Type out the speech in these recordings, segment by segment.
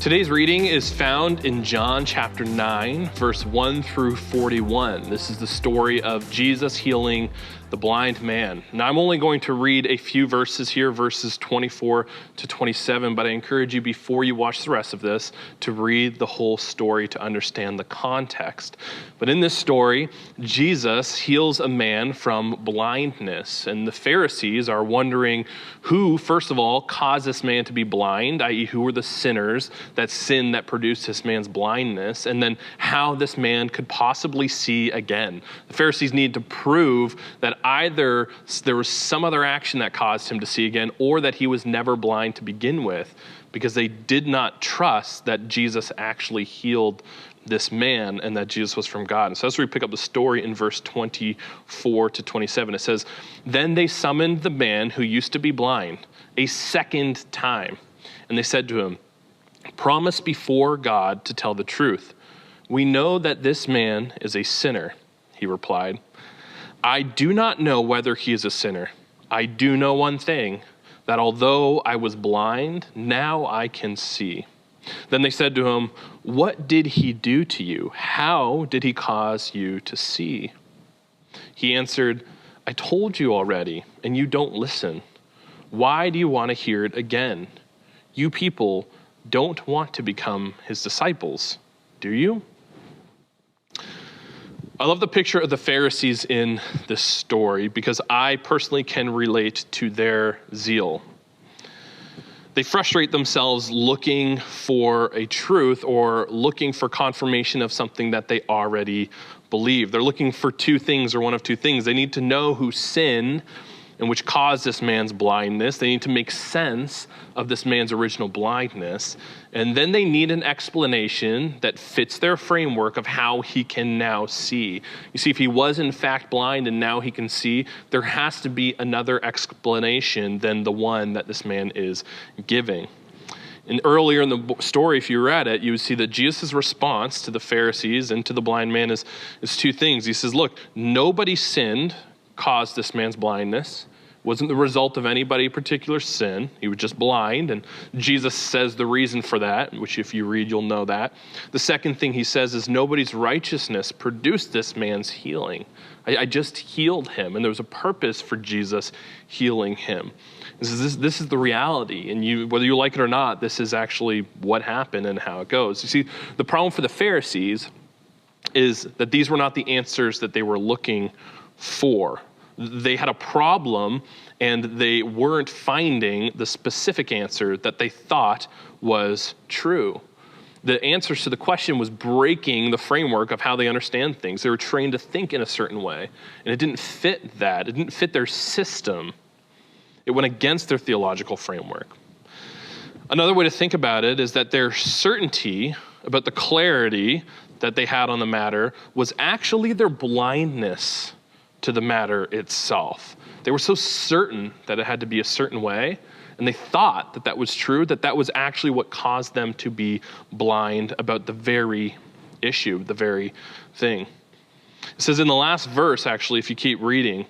Today's reading is found in John chapter 9, verse 1 through 41. This is the story of Jesus healing the blind man. Now, I'm only going to read a few verses here, verses 24 to 27, but I encourage you before you watch the rest of this to read the whole story to understand the context. But in this story, Jesus heals a man from blindness, and the Pharisees are wondering who, first of all, caused this man to be blind, i.e., who were the sinners, that sin that produced this man's blindness, and then how this man could possibly see again. The Pharisees need to prove that either there was some other action that caused him to see again, or that he was never blind to begin with, because they did not trust that Jesus actually healed this man and that Jesus was from God. And so that's where we pick up the story in verse 24 to 27. It says, "Then they summoned the man who used to be blind a second time, and they said to him, 'Promise before God to tell the truth. We know that this man is a sinner.' He replied, 'I do not know whether he is a sinner. I do know one thing, that although I was blind, now I can see.' Then they said to him, 'What did he do to you? How did he cause you to see?' He answered, 'I told you already, and you don't listen. Why do you want to hear it again? You people don't want to become his disciples, do you?'" I love the picture of the Pharisees in this story because I personally can relate to their zeal. They frustrate themselves looking for a truth or looking for confirmation of something that they already believe. They're looking for two things, or one of two things. They need to know who sinned and which caused this man's blindness. They need to make sense of this man's original blindness. And then they need an explanation that fits their framework of how he can now see. You see, if he was in fact blind and now he can see, there has to be another explanation than the one that this man is giving. And earlier in the story, if you read it, you would see that Jesus' response to the Pharisees and to the blind man is two things. He says, look, nobody sinned caused this man's blindness. Wasn't the result of any particular sin. He was just blind, and Jesus says the reason for that, which if you read, you'll know that. The second thing he says is nobody's righteousness produced this man's healing. I just healed him, and there was a purpose for Jesus healing him. This is the reality, and whether you like it or not, this is actually what happened and how it goes. You see, the problem for the Pharisees is that these were not the answers that they were looking for. They had a problem, and they weren't finding the specific answer that they thought was true. The answers to the question was breaking the framework of how they understand things. They were trained to think in a certain way, and it didn't fit that. It didn't fit their system. It went against their theological framework. Another way to think about it is that their certainty about the clarity that they had on the matter was actually their blindness to the matter itself. They were so certain that it had to be a certain way, and they thought that that was true, that was actually what caused them to be blind about the very issue, the very thing. It says in the last verse, actually, if you keep reading,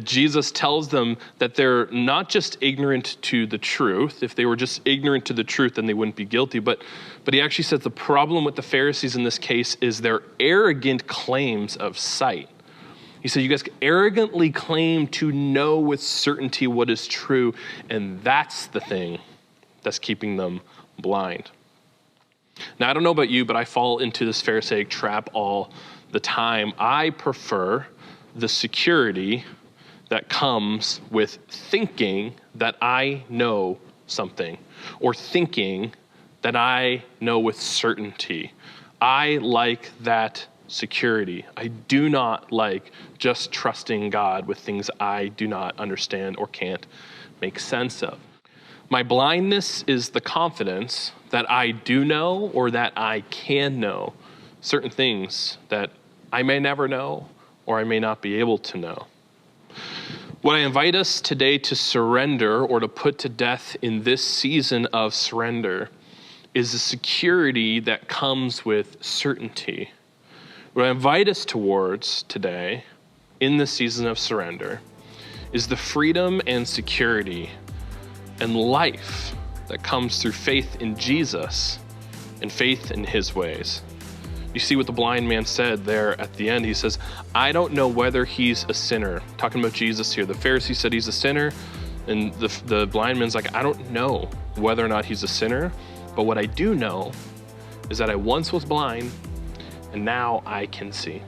Jesus tells them that they're not just ignorant to the truth. If they were just ignorant to the truth, then they wouldn't be guilty. But he actually says the problem with the Pharisees in this case is their arrogant claims of sight. He said, you guys arrogantly claim to know with certainty what is true, and that's the thing that's keeping them blind. Now, I don't know about you, but I fall into this Pharisaic trap all the time. I prefer the security that comes with thinking that I know something, or thinking that I know with certainty. I like that security. I do not like just trusting God with things I do not understand or can't make sense of. My blindness is the confidence that I do know or that I can know certain things that I may never know or I may not be able to know. What I invite us today to surrender or to put to death in this season of surrender is the security that comes with certainty. What I invite us towards today in this season of surrender is the freedom and security and life that comes through faith in Jesus and faith in his ways. You see what the blind man said there at the end. He says, I don't know whether he's a sinner. Talking about Jesus here. The Pharisee said he's a sinner, and the blind man's like, I don't know whether or not he's a sinner, but what I do know is that I once was blind, and now I can see.